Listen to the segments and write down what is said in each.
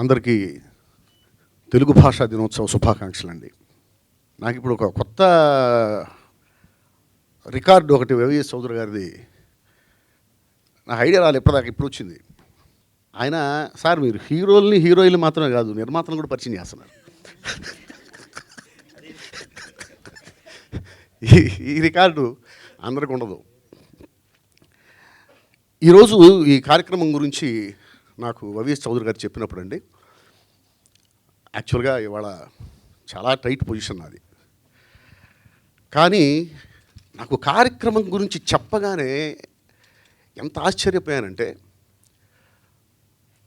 అందరికీ తెలుగు భాషా దినోత్సవ శుభాకాంక్షలు అండి. నాకు ఇప్పుడు ఒక కొత్త రికార్డు ఒకటి వైవిఎస్ చౌదరి గారిది నాకు ఐడియా రాలేదు, ఎప్పటిదాకా ఇప్పుడు వచ్చింది. ఆయన సార్ మీరు హీరోయిన్లు మాత్రమే కాదు నిర్మాతలను కూడా పరిచయం చేస్తున్నారు. ఈ రికార్డు అందరికి ఉండదు. ఈరోజు ఈ కార్యక్రమం గురించి నాకు వైవిఎస్ చౌదరి గారు చెప్పినప్పుడు అండి, యాక్చువల్గా ఇవాళ చాలా టైట్ పొజిషన్ నాది. కానీ నాకు కార్యక్రమం గురించి చెప్పగానే ఎంత ఆశ్చర్యపోయానంటే,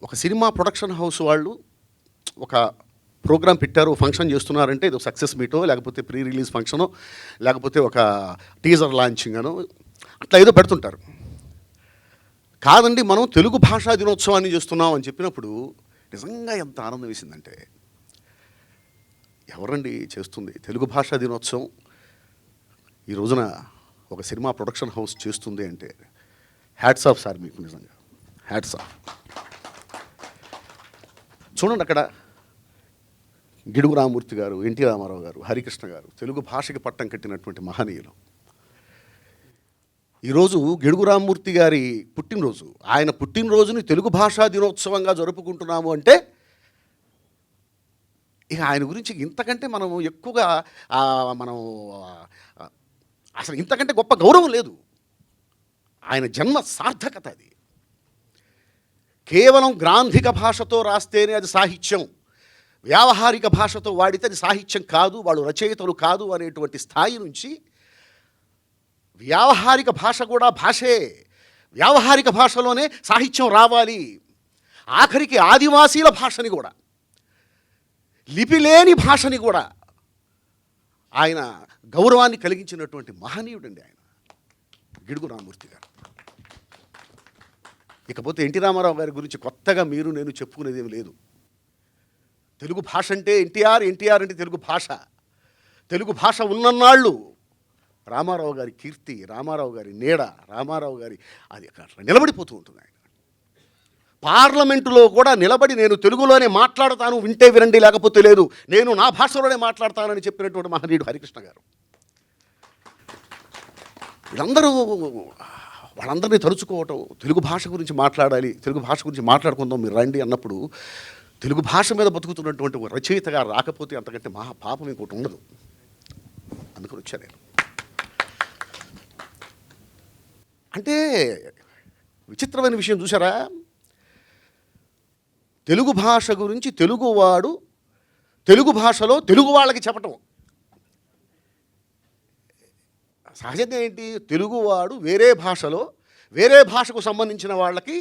ఒక సినిమా ప్రొడక్షన్ హౌస్ వాళ్ళు ఒక ప్రోగ్రాం పెట్టారు, ఫంక్షన్ చేస్తున్నారంటే ఇది సక్సెస్ మీటో లేకపోతే ప్రీ రిలీజ్ ఫంక్షనో లేకపోతే ఒక టీజర్ లాంచింగ్ అనో అట్లా ఏదో పెడుతుంటారు. కాదండి మనం తెలుగు భాషా దినోత్సవాన్ని చేస్తున్నాం అని చెప్పినప్పుడు నిజంగా ఎంత ఆనందం వేసిందంటే, ఎవరండి చేస్తుంది తెలుగు భాషా దినోత్సవం ఈ రోజున ఒక సినిమా ప్రొడక్షన్ హౌస్ చేస్తుంది అంటే హ్యాట్స్ ఆఫ్ సార్, మీకు నిజంగా హ్యాట్స్ ఆఫ్. చూడండి, అక్కడ గిడుగు రామమూర్తి గారు, ఎన్టీ రామారావు గారు, హరికృష్ణ గారు తెలుగు భాషకి పట్టం కట్టినటువంటి మహనీయులు. ఈరోజు గిడుగు రామమూర్తి గారి పుట్టినరోజు, ఆయన పుట్టినరోజుని తెలుగు భాషా దినోత్సవంగా జరుపుకుంటున్నాము అంటే ఇక ఆయన గురించి ఇంతకంటే మనం ఎక్కువగా మనం అసలు ఇంతకంటే గొప్ప గౌరవం లేదు. ఆయన జన్మ సార్థకత అది. కేవలం గ్రాంధిక భాషతో రాస్తేనే అది సాహిత్యం, వ్యావహారిక భాషతో వాడితే అది సాహిత్యం కాదు, వాళ్ళు రచయితలు కాదు అనేటువంటి స్థాయి నుంచి వ్యావహారిక భాష కూడా భాషే, వ్యావహారిక భాషలోనే సాహిత్యం రావాలి, ఆఖరికి ఆదివాసీల భాషని కూడా, లిపిలేని భాషని కూడా ఆయన గౌరవాన్ని కలిగించినటువంటి మహనీయుడండి ఆయన గిడుగు రామమూర్తి గారు. ఇకపోతే ఎన్టీ రామారావు గారి గురించి కొత్తగా మీరు నేను చెప్పుకునేది ఏమి లేదు. తెలుగు భాష అంటే ఎన్టీఆర్, ఎన్టీఆర్ అంటే తెలుగు భాష. తెలుగు భాష ఉన్నన్నాళ్ళు రామారావు గారి కీర్తి, రామారావు గారి నీడ, రామారావు గారి అది అట్లా నిలబడిపోతూ ఉంటుంది. ఆయన పార్లమెంటులో కూడా నిలబడి నేను తెలుగులోనే మాట్లాడతాను, వింటే వినండి లేకపోతే లేదు, నేను నా భాషలోనే మాట్లాడతానని చెప్పినటువంటి మహనీయుడు హరికృష్ణ గారు. వాళ్ళందరినీ తలుచుకోవటం, తెలుగు భాష గురించి మాట్లాడాలి, తెలుగు భాష గురించి మాట్లాడుకుందాం మీరు రండి అన్నప్పుడు, తెలుగు భాష మీద బతుకుతున్నటువంటి ఒక రచయితగా రాకపోతే అంతకంటే మహా పాపం ఇంకోటి ఉండదు. అందుకని వచ్చాను నేను. అంటే విచిత్రమైన విషయం చూసారా, తెలుగు భాష గురించి తెలుగువాడు తెలుగు భాషలో తెలుగు వాళ్ళకి చెప్పటం. సహజంగా ఏంటి, తెలుగువాడు వేరే భాషలో వేరే భాషకు సంబంధించిన వాళ్ళకి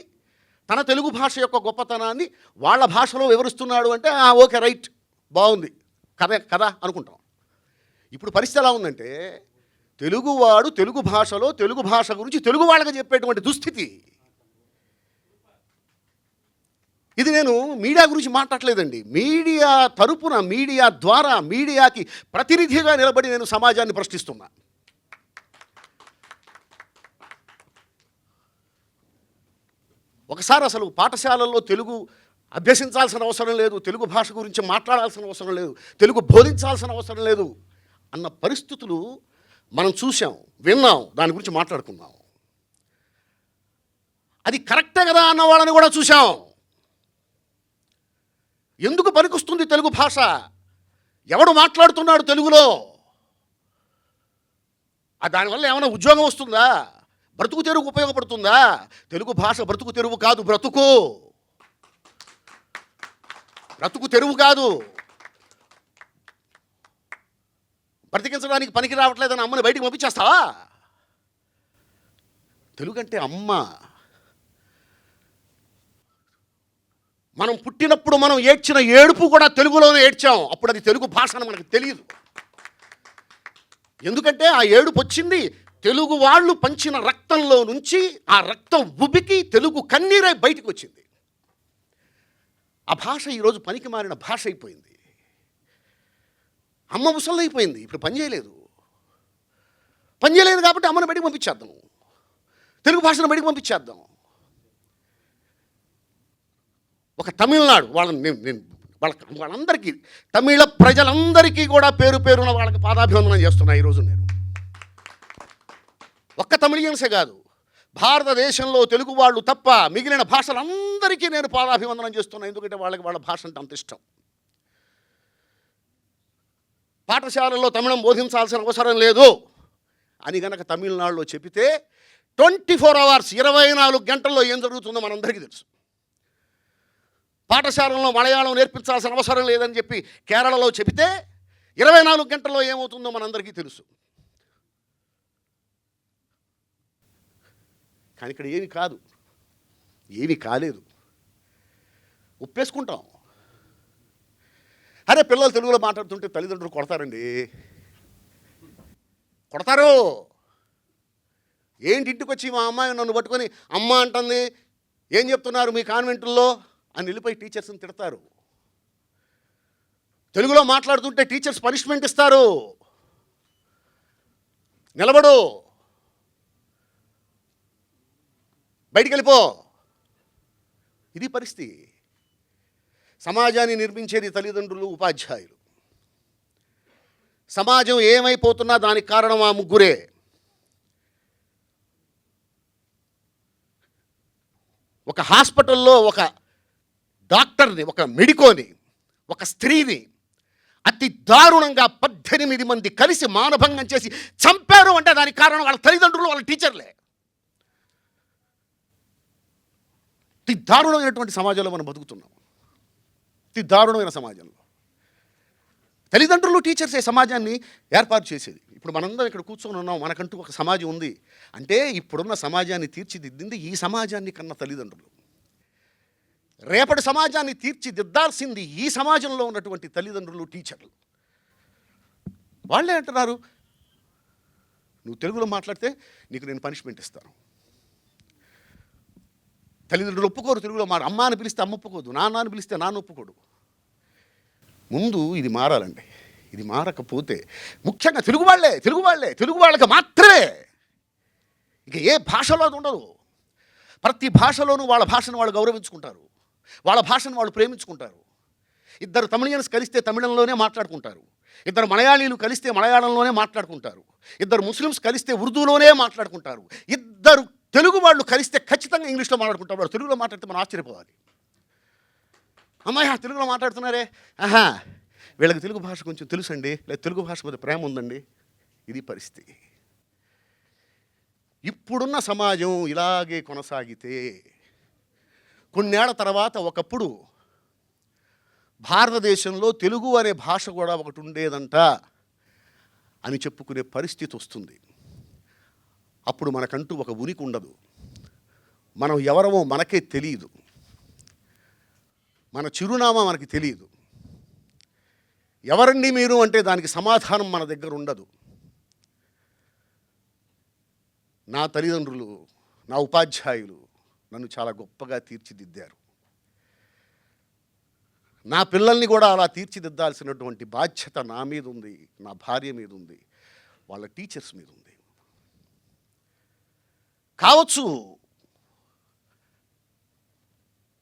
తన తెలుగు భాష యొక్క గొప్పతనాన్ని వాళ్ళ భాషలో వివరిస్తున్నాడు అంటే ఓకే రైట్, బాగుంది కదా అనుకుంటాం. ఇప్పుడు పరిస్థితి ఎలా ఉందంటే, తెలుగువాడు తెలుగు భాషలో తెలుగు భాష గురించి తెలుగు వాళ్ళకి చెప్పేటువంటి దుస్థితి. ఇది నేను మీడియా గురించి మాట్లాడలేదండి, మీడియా తరపున, మీడియా ద్వారా, మీడియాకి ప్రతినిధిగా నిలబడి నేను సమాజాన్ని ప్రశ్నిస్తున్నా. ఒకసారి అసలు పాఠశాలల్లో తెలుగు అభ్యసించాల్సిన అవసరం లేదు, తెలుగు భాష గురించి మాట్లాడాల్సిన అవసరం లేదు, తెలుగు బోధించాల్సిన అవసరం లేదు అన్న పరిస్థితులు మనం చూసాం, విన్నాం, దాని గురించి మాట్లాడుకున్నాం. అది కరెక్టే కదా అన్న వాళ్ళని కూడా చూసాం. ఎందుకు పనికొస్తుంది తెలుగు భాష, ఎవడు మాట్లాడుతున్నాడు తెలుగులో, దానివల్ల ఏమైనా ఉద్యోగం వస్తుందా, బ్రతుకు తెరువు ఉపయోగపడుతుందా? తెలుగు భాష బ్రతుకు తెరువు కాదు, బ్రతుకు తెరువు కాదు. బ్రతికించడానికి పనికి రావట్లేదని అమ్మని బయటికి పంపించేస్తావా? తెలుగు అంటే అమ్మ. మనం పుట్టినప్పుడు మనం ఏడ్చిన ఏడుపు కూడా తెలుగులోనే ఏడ్చాం, అప్పుడు అది తెలుగు భాష అని మనకు తెలియదు. ఎందుకంటే ఆ ఏడుపు వచ్చింది తెలుగు వాళ్ళు పంచిన రక్తంలో నుంచి, ఆ రక్తం ఉబికి తెలుగు కన్నీరై బయటకు వచ్చింది. ఆ భాష ఈరోజు పనికి మారిన భాష అయిపోయింది, అమ్మ ముసలి అయిపోయింది, ఇప్పుడు పనిచేయలేదు కాబట్టి అమ్మని బయటికి పంపించేద్దాం, తెలుగు భాషను బయటికి పంపించేద్దాం. ఒక తమిళనాడు వాళ్ళని నేను వాళ్ళందరికీ, తమిళ ప్రజలందరికీ కూడా పేరు పేరున వాళ్ళకి పాదాభివందనం చేస్తున్నా ఈరోజు నేను. ఒక్క తమిళియన్సే కాదు, భారతదేశంలో తెలుగు వాళ్ళు తప్ప మిగిలిన భాషలందరికీ నేను పాదాభివందనం చేస్తున్నా. ఎందుకంటే వాళ్ళకి వాళ్ళ భాష అంటే అంత ఇష్టం. పాఠశాలలో తమిళం బోధించాల్సిన అవసరం లేదు అని గనక తమిళనాడులో చెబితే 24 hours 24 గంటల్లో ఏం జరుగుతుందో మనందరికీ తెలుసు. పాఠశాలలో మలయాళం నేర్పించాల్సిన అవసరం లేదని చెప్పి కేరళలో చెబితే 24 గంటల్లో ఏమవుతుందో మనందరికీ తెలుసు. కానీ ఇక్కడ ఏమి కాదు, ఏమీ కాలేదు, ఒప్పేసుకుంటాం. అరే పిల్లలు తెలుగులో మాట్లాడుతుంటే తల్లిదండ్రులు కొడతారండి, కొడతారు. ఏంటి ఇంటికి వచ్చి మా అమ్మాయి నన్ను పట్టుకొని అమ్మ అంటుంది, ఏం చెప్తున్నారు మీ కాన్వెంటుల్లో అని వెళ్ళిపోయి టీచర్స్ని తిడతారు. తెలుగులో మాట్లాడుతుంటే టీచర్స్ పనిష్మెంట్ ఇస్తారు, నిలబడు, బయటికి వెళ్ళిపో. ఇది పరిస్థితి. సమాజాన్ని నిర్మించేది తల్లిదండ్రులు, ఉపాధ్యాయులు. సమాజం ఏమైపోతున్నా దానికి కారణం ఆ ముగ్గురే. ఒక హాస్పిటల్లో ఒక డాక్టర్ని, ఒక మెడికోని, ఒక స్త్రీని అతి దారుణంగా 18 మంది కలిసి మానభంగం చేసి చంపారు అంటే దానికి కారణం వాళ్ళ తల్లిదండ్రులు, వాళ్ళ టీచర్లే. అతి దారుణమైనటువంటి సమాజంలో మనం బతుకుతున్నాం. అతి దారుణమైన సమాజంలో తల్లిదండ్రులు, టీచర్సే సమాజాన్ని ఏర్పాటు చేసేది. ఇప్పుడు మనందరం ఇక్కడ కూర్చొని ఉన్నాం, మనకంటూ ఒక సమాజం ఉంది అంటే ఇప్పుడున్న సమాజాన్ని తీర్చిదిద్దింది ఈ సమాజాన్ని కన్న తల్లిదండ్రులు. రేపటి సమాజాన్ని తీర్చిదిద్దాల్సింది ఈ సమాజంలో ఉన్నటువంటి తల్లిదండ్రులు, టీచర్లు. వాళ్ళే అంటున్నారు, నువ్వు తెలుగులో మాట్లాడితే నీకు నేను పనిష్మెంట్ ఇస్తాను. తల్లిదండ్రులు ఒప్పుకోరు తెలుగులో అమ్మ అని పిలిస్తే అమ్మ ఒప్పుకోదు, నాన్న అని పిలిస్తే నాన్న ఒప్పుకోడు. ముందు ఇది మారాలండి. ఇది మారకపోతే ముఖ్యంగా తెలుగు వాళ్ళకి మాత్రమే, ఇక ఏ భాషలో అది ఉండదు. ప్రతి భాషలోనూ వాళ్ళ భాషను వాళ్ళు గౌరవించుకుంటారు, వాళ్ళ భాషను వాళ్ళు ప్రేమించుకుంటారు. ఇద్దరు తమిళియన్స్ కలిస్తే తమిళంలోనే మాట్లాడుకుంటారు, ఇద్దరు మలయాళీలు కలిస్తే మలయాళంలోనే మాట్లాడుకుంటారు, ఇద్దరు ముస్లిమ్స్ కలిస్తే ఉర్దూలోనే మాట్లాడుకుంటారు, ఇద్దరు తెలుగు వాళ్ళు కలిస్తే ఖచ్చితంగా ఇంగ్లీష్లో మాట్లాడుకుంటారు. వాళ్ళు తెలుగులో మాట్లాడితే మనం ఆశ్చర్యపోవాలి. అమ్మాయి తెలుగులో మాట్లాడుతున్నారే, ఆహా వీళ్ళకి తెలుగు భాష కొంచెం తెలుసండి, లేదా తెలుగు భాష మీద ప్రేమ ఉందండి. ఇది పరిస్థితి. ఇప్పుడున్న సమాజం ఇలాగే కొనసాగితే కొన్నేళ్ల తర్వాత ఒకప్పుడు భారతదేశంలో తెలుగు అనే భాష కూడా ఒకటి ఉండేదంట అని చెప్పుకునే పరిస్థితి వస్తుంది. అప్పుడు మనకంటూ ఒక ఉనికి ఉండదు, మనం ఎవరమో మనకే తెలియదు, మన చిరునామా మనకి తెలియదు. ఎవరండి మీరు అంటే దానికి సమాధానం మన దగ్గర ఉండదు. నా తల్లిదండ్రులు, నా ఉపాధ్యాయులు నన్ను చాలా గొప్పగా తీర్చిదిద్దారు. నా పిల్లల్ని కూడా అలా తీర్చిదిద్దాల్సినటువంటి బాధ్యత నా మీద ఉంది, నా భార్య మీద ఉంది, వాళ్ళ టీచర్స్ మీద ఉంది. కావచ్చు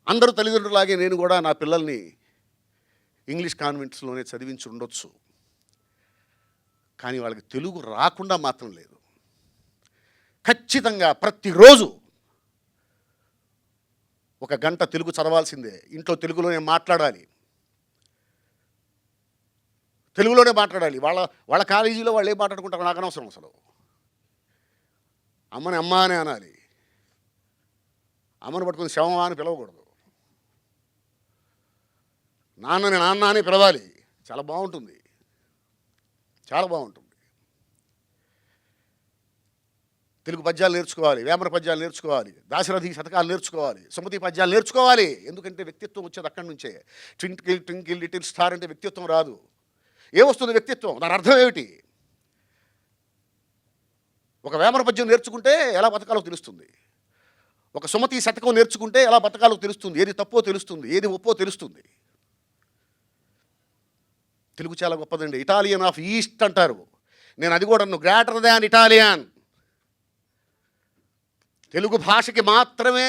అందరూ తల్లిదండ్రులాగే నేను కూడా నా పిల్లల్ని ఇంగ్లీష్ కాన్వెంట్స్లోనే చదివించి ఉండొచ్చు, కానీ వాళ్ళకి తెలుగు రాకుండా మాత్రం లేదు. ఖచ్చితంగా ప్రతిరోజు 1 గంట తెలుగు చదవాల్సిందే, ఇంట్లో తెలుగులోనే మాట్లాడాలి, తెలుగులోనే మాట్లాడాలి. వాళ్ళ కాలేజీలో వాళ్ళు ఏం మాట్లాడుకుంటారు నాకు అనవసరం. అసలు అమ్మని అమ్మ అని అనాలి, అమ్మని పట్టుకుని శవమా అని పిలవకూడదు, నాన్నని నాన్న అని పిలవాలి. చాలా బాగుంటుంది, చాలా బాగుంటుంది. తెలుగు పద్యాలు నేర్చుకోవాలి, వేమన పద్యాలు నేర్చుకోవాలి, దాశరథి శతకాలు నేర్చుకోవాలి, సుమతి పద్యాలు నేర్చుకోవాలి. ఎందుకంటే వ్యక్తిత్వం వచ్చేది అక్కడి నుంచే. ట్వింకిల్ ట్వింకిల్ లిటిల్ స్టార్ అంటే వ్యక్తిత్వం రాదు. ఏమొస్తుంది వ్యక్తిత్వం? దాని అర్థం ఏమిటి? ఒక వేమన పద్యం నేర్చుకుంటే ఎలా బతకాలో తెలుస్తుంది, ఒక సుమతి శతకం నేర్చుకుంటే ఎలా బతకాలో తెలుస్తుంది, ఏది తప్పో తెలుస్తుంది, ఏది ఒప్పో తెలుస్తుంది. తెలుగు చాలా గొప్పదండి. ఇటాలియన్ ఆఫ్ ఈస్ట్ అంటారు, నేను అది కూడా గ్రేటర్ దాన్ ఇటాలియన్. తెలుగు భాషకి మాత్రమే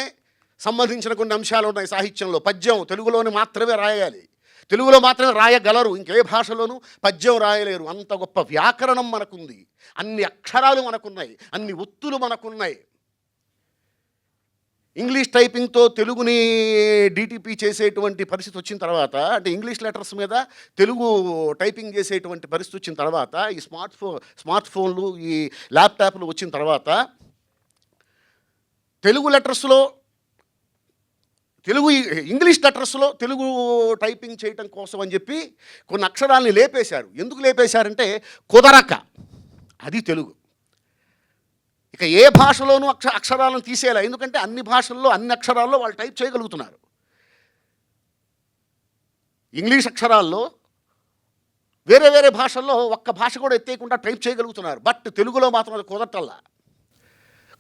సంబంధించిన కొన్ని అంశాలు ఉన్నాయి సాహిత్యంలో. పద్యం తెలుగులోని మాత్రమే రాయాలి, తెలుగులో మాత్రమే రాయగలరు, ఇంకే భాషలోనూ పద్యం రాయలేరు. అంత గొప్ప వ్యాకరణం మనకుంది, అన్ని అక్షరాలు మనకున్నాయి, అన్ని ఒత్తులు మనకున్నాయి. ఇంగ్లీష్ టైపింగ్తో తెలుగుని డిటిపి చేసేటువంటి పరిస్థితి వచ్చిన తర్వాత, అంటే ఇంగ్లీష్ లెటర్స్ మీద తెలుగు టైపింగ్ చేసేటువంటి పరిస్థితి వచ్చిన తర్వాత, ఈ స్మార్ట్ ఫోన్లు, ఈ ల్యాప్టాప్లు వచ్చిన తర్వాత, తెలుగు లెటర్స్లో ఇంగ్లీష్ లెటర్స్లో తెలుగు టైపింగ్ చేయటం కోసం అని చెప్పి కొన్ని అక్షరాలని లేపేశారు. ఎందుకు లేపేశారంటే కుదరక. అది తెలుగు. ఇక ఏ భాషలోనూ అక్షరాలను తీసేయాలి, ఎందుకంటే అన్ని భాషల్లో అన్ని అక్షరాల్లో వాళ్ళు టైప్ చేయగలుగుతున్నారు. ఇంగ్లీష్ అక్షరాల్లో వేరే వేరే భాషల్లో ఒక్క భాష కూడా ఎత్తేయకుండా టైప్ చేయగలుగుతున్నారు. బట్ తెలుగులో మాత్రం అది కుదరటల్లా,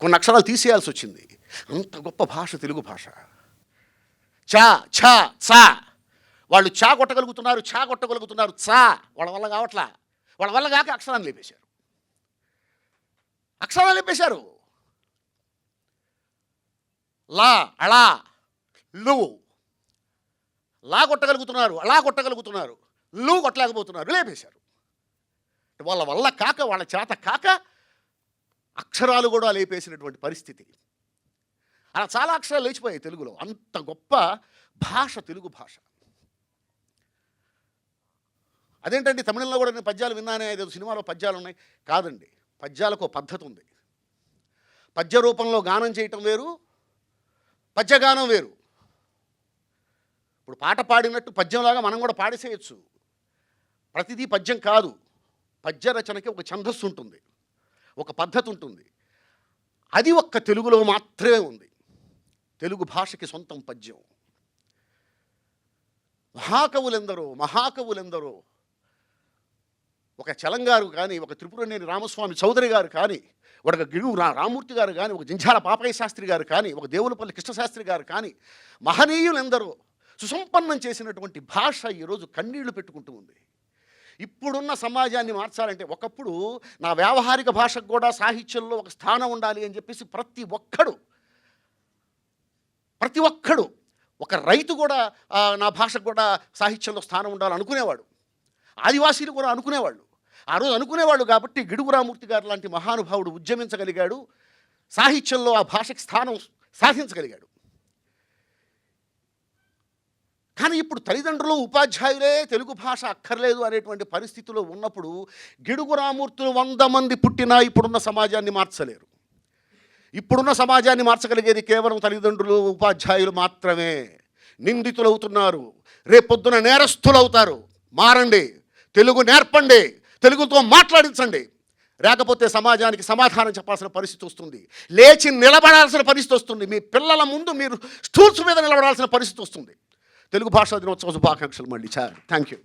కొన్ని అక్షరాలు తీసేయాల్సి వచ్చింది. అంత గొప్ప భాష తెలుగు భాష. చా, ఛ, చా, వాళ్ళు చా కొట్టగలుగుతున్నారు, ఛా కొట్టగలుగుతున్నారు, చా వాళ్ళ వల్ల కావట్లా. వాళ్ళ వల్ల కాక అక్షరాన్ని లేపేశారు, అక్షరాలు లేపేశారు. లా, అళా, లు, లా కొట్టగలుగుతున్నారు, అలా కొట్టగలుగుతున్నారు, లు కొట్టలేకపోతున్నారు, లేపేశారు. వాళ్ళ వల్ల కాక, వాళ్ళ చేత కాక అక్షరాలు కూడా లేపేసినటువంటి పరిస్థితి. అలా చాలా అక్షరాలు లేచిపోయాయి తెలుగులో. అంత గొప్ప భాష తెలుగు భాష. అదేంటండి తమిళంలో కూడా నేను పద్యాలు విన్నానే, ఏదో సినిమాలో పద్యాలు ఉన్నాయి. కాదండి, పద్యాలకు ఒక పద్ధతి ఉంది. పద్య రూపంలో గానం చేయటం వేరు, పద్యగానం వేరు. ఇప్పుడు పాట పాడినట్టు పద్యంలాగా మనం కూడా పాడేసేయచ్చు. ప్రతిదీ పద్యం కాదు. పద్య రచనకి ఒక ఛందస్సు ఉంటుంది, ఒక పద్ధతి ఉంటుంది. అది ఒక్క తెలుగులో మాత్రమే ఉంది. తెలుగు భాషకి సొంతం పద్యం. మహాకవులెందరో ఒక చలంగారు కానీ, ఒక త్రిపురనేని రామస్వామి చౌదరి గారు కానీ, ఒక గిడుగు రామూర్తి గారు కానీ, ఒక జింఝాల పాపయ్య శాస్త్రి గారు కానీ, ఒక దేవులపల్లి కృష్ణశాస్త్రి గారు కానీ, మహనీయులెందరో సుసంపన్నం చేసినటువంటి భాష ఈరోజు కన్నీళ్లు పెట్టుకుంటూ ఉంది. ఇప్పుడున్న సమాజాన్ని మార్చాలంటే, ఒకప్పుడు నా వ్యావహారిక భాషకు కూడా సాహిత్యంలో ఒక స్థానం ఉండాలి అని చెప్పేసి ప్రతి ఒక్కడు, ఒక రైతు కూడా నా భాషకు కూడా సాహిత్యంలో స్థానం ఉండాలని అనుకునేవాడు. ఆదివాసీలు కూడా అనుకునేవాళ్ళు. ఆ రోజు అనుకునేవాళ్ళు కాబట్టి గిడుగు రామూర్తి గారు లాంటి మహానుభావుడు ఉద్యమించగలిగాడు, సాహిత్యంలో ఆ భాషకి స్థానం సాధించగలిగాడు. కానీ ఇప్పుడు తల్లిదండ్రులు, ఉపాధ్యాయులే తెలుగు భాష అక్కర్లేదు అనేటువంటి పరిస్థితిలో ఉన్నప్పుడు గిడుగు రామూర్తులు 100 మంది పుట్టినా ఇప్పుడున్న సమాజాన్ని మార్చలేరు. ఇప్పుడున్న సమాజాన్ని మార్చగలిగేది కేవలం తల్లిదండ్రులు, ఉపాధ్యాయులు మాత్రమే. నిందితులు అవుతున్నారు, రేపొద్దున నేరస్తులు అవుతారు. మారండి, తెలుగు నేర్పండి, తెలుగుతో మాట్లాడించండి. లేకపోతే సమాజానికి సమాధానం చెప్పాల్సిన పరిస్థితి వస్తుంది, లేచి నిలబడాల్సిన పరిస్థితి వస్తుంది. మీ పిల్లల ముందు మీరు స్టూల్స్ మీద నిలబడాల్సిన పరిస్థితి వస్తుంది. తెలుగు భాషా దినోత్సవ శుభాకాంక్షలు మళ్ళీ. Thank you.